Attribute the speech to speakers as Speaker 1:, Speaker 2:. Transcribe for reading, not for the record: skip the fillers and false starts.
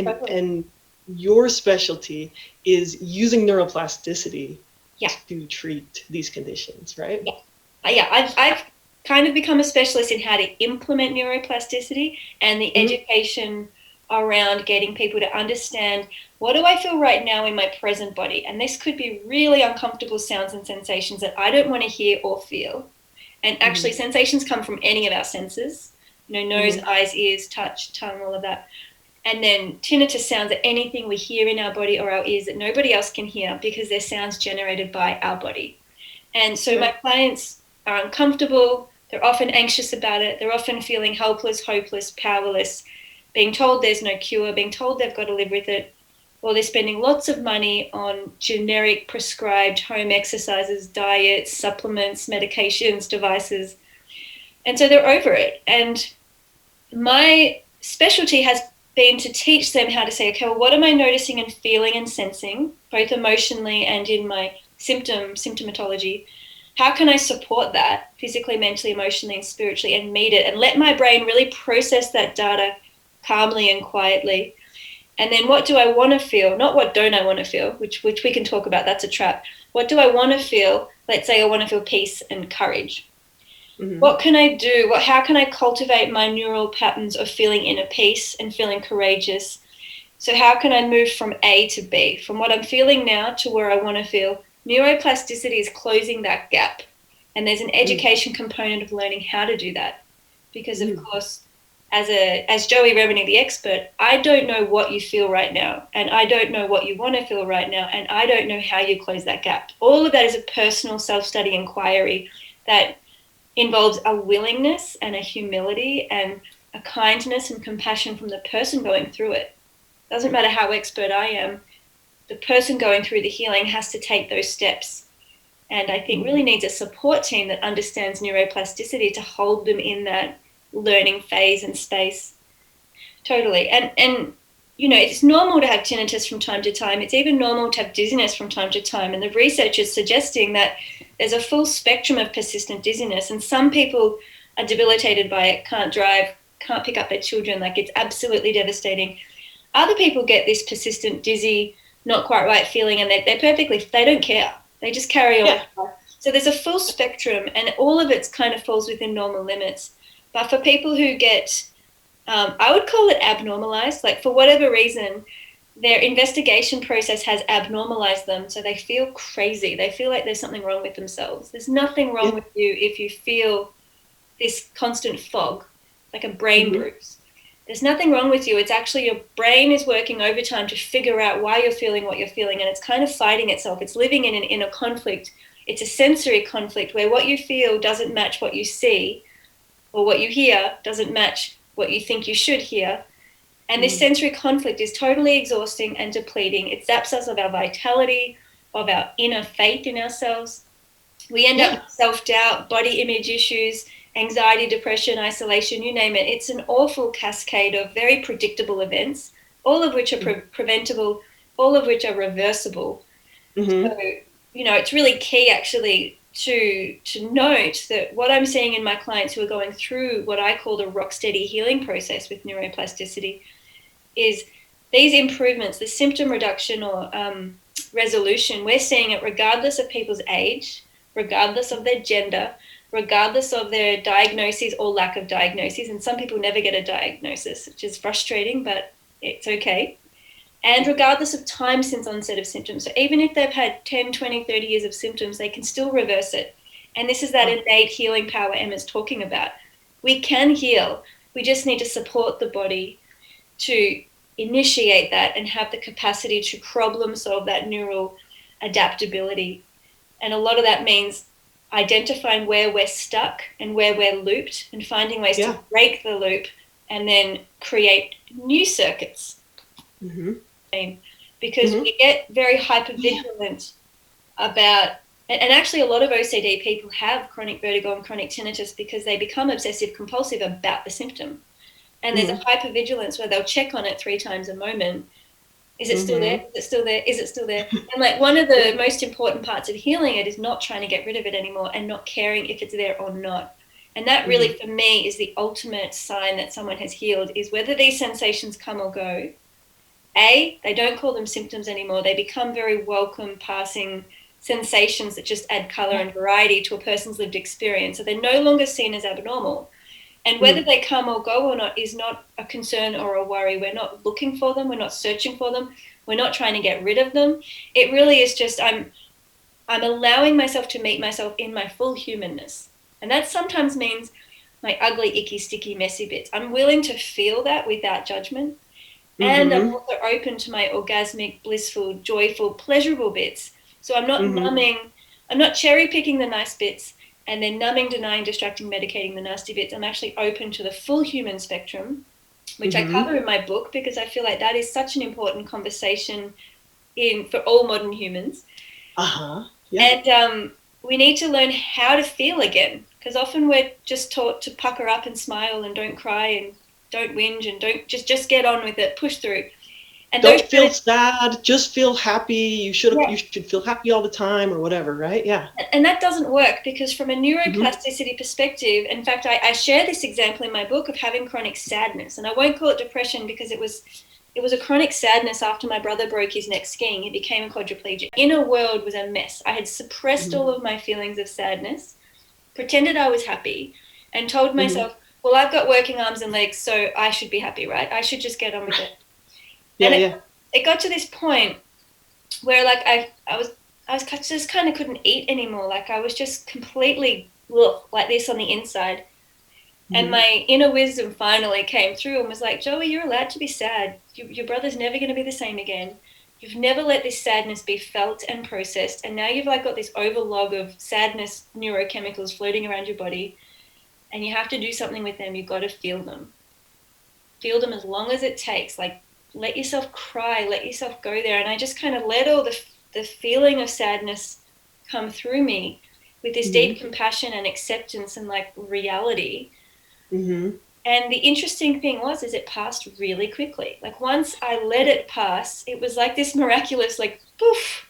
Speaker 1: And your specialty is using neuroplasticity to treat these conditions, right?
Speaker 2: I've kind of become a specialist in how to implement neuroplasticity and the education around getting people to understand, what do I feel right now in my present body? And this could be really uncomfortable sounds and sensations that I don't want to hear or feel. And actually, sensations come from any of our senses, nose, eyes, ears, touch, tongue, all of that. And then tinnitus sounds are anything we hear in our body or our ears that nobody else can hear, because they're sounds generated by our body. And so my clients are uncomfortable. They're often anxious about it. They're often feeling helpless, hopeless, powerless, being told there's no cure, being told they've got to live with it. Or they're spending lots of money on generic prescribed home exercises, diets, supplements, medications, devices. And so they're over it. And my specialty has been to teach them how to say, okay, well, what am I noticing and feeling and sensing, both emotionally and in my symptomatology? How can I support that physically, mentally, emotionally, and spiritually, and meet it, and let my brain really process that data calmly and quietly? And then what do I want to feel? Not what don't I want to feel, which we can talk about. That's a trap. What do I want to feel? Let's say I want to feel peace and courage. What can I do? How can I cultivate my neural patterns of feeling inner peace and feeling courageous? So how can I move from A to B, from what I'm feeling now to where I want to feel? Neuroplasticity is closing that gap. And there's an education component of learning how to do that. Because, of course, as Joey Remini, the expert, I don't know what you feel right now, and I don't know what you want to feel right now, and I don't know how you close that gap. All of that is a personal self-study inquiry that involves a willingness and a humility and a kindness and compassion from the person going through it. Doesn't matter how expert I am, the person going through the healing has to take those steps. And I think really needs a support team that understands neuroplasticity to hold them in that learning phase and space. Totally. And it's normal to have tinnitus from time to time. It's even normal to have dizziness from time to time. And the research is suggesting that there's a full spectrum of persistent dizziness. And some people are debilitated by it, can't drive, can't pick up their children. Like, it's absolutely devastating. Other people get this persistent dizzy, not quite right feeling, and they don't care. They just carry on. Yeah. So there's a full spectrum, and all of it kind of falls within normal limits. But for people who get, I would call it abnormalized, like for whatever reason, their investigation process has abnormalized them, so they feel crazy. They feel like there's something wrong with themselves. There's nothing wrong with you if you feel this constant fog, like a brain bruise. There's nothing wrong with you. It's actually your brain is working overtime to figure out why you're feeling what you're feeling, and it's kind of fighting itself. It's living in an inner conflict. It's a sensory conflict where what you feel doesn't match what you see, or what you hear doesn't match what you think you should hear. And this sensory conflict is totally exhausting and depleting. It zaps us of our vitality, of our inner faith in ourselves. We end up with self-doubt, body image issues, anxiety, depression, isolation, you name it. It's an awful cascade of very predictable events, all of which are preventable, all of which are reversible. So, it's really key actually to note that what I'm seeing in my clients who are going through what I call the rock steady healing process with neuroplasticity is these improvements, the symptom reduction or resolution, we're seeing it regardless of people's age, regardless of their gender, regardless of their diagnoses or lack of diagnoses. And some people never get a diagnosis, which is frustrating, but it's okay. And regardless of time since onset of symptoms. So even if they've had 10, 20, 30 years of symptoms, they can still reverse it. And this is that innate healing power Emma's talking about. We can heal. We just need to support the body to initiate that and have the capacity to problem solve that neural adaptability. And a lot of that means identifying where we're stuck and where we're looped and finding ways to break the loop and then create new circuits. Because we get very hypervigilant about, and actually a lot of OCD people have chronic vertigo and chronic tinnitus because they become obsessive compulsive about the symptom. And there's a hypervigilance where they'll check on it 3 times a moment. Is it still there? Is it still there? Is it still there? And like one of the most important parts of healing it is not trying to get rid of it anymore and not caring if it's there or not. And that really, for me, is the ultimate sign that someone has healed, is whether these sensations come or go, they don't call them symptoms anymore. They become very welcome passing sensations that just add color and variety to a person's lived experience. So they're no longer seen as abnormal. And whether they come or go or not is not a concern or a worry. We're not looking for them. We're not searching for them. We're not trying to get rid of them. It really is just I'm allowing myself to meet myself in my full humanness. And that sometimes means my ugly, icky, sticky, messy bits. I'm willing to feel that without judgment. And I'm also open to my orgasmic, blissful, joyful, pleasurable bits. So I'm not numbing, I'm not cherry picking the nice bits and then numbing, denying, distracting, medicating the nasty bits. I'm actually open to the full human spectrum, which I cover in my book, because I feel like that is such an important conversation for all modern humans.
Speaker 1: Yeah.
Speaker 2: And we need to learn how to feel again, because often we're just taught to pucker up and smile and don't cry and don't whinge and don't just get on with it, push through. And
Speaker 1: don't feel sad, just feel happy. You should feel happy all the time or whatever, right? Yeah.
Speaker 2: And that doesn't work, because from a neuroplasticity perspective, in fact, I share this example in my book of having chronic sadness. And I won't call it depression, because it was a chronic sadness after my brother broke his neck skiing. He became a quadriplegic. Inner world was a mess. I had suppressed all of my feelings of sadness, pretended I was happy, and told myself, well, I've got working arms and legs, so I should be happy, right? I should just get on with it. It got to this point where, like, I was just kind of couldn't eat anymore. Like, I was just completely like this on the inside. And my inner wisdom finally came through and was like, Joey, you're allowed to be sad. Your brother's never going to be the same again. You've never let this sadness be felt and processed. And now you've like got this overlog of sadness neurochemicals floating around your body, and you have to do something with them. You've got to feel them. Feel them as long as it takes. Like, let yourself cry, let yourself go there. And I just kind of let all the feeling of sadness come through me with this deep compassion and acceptance and like reality. And the interesting thing is it passed really quickly. Like, once I let it pass, it was like this miraculous, like, poof,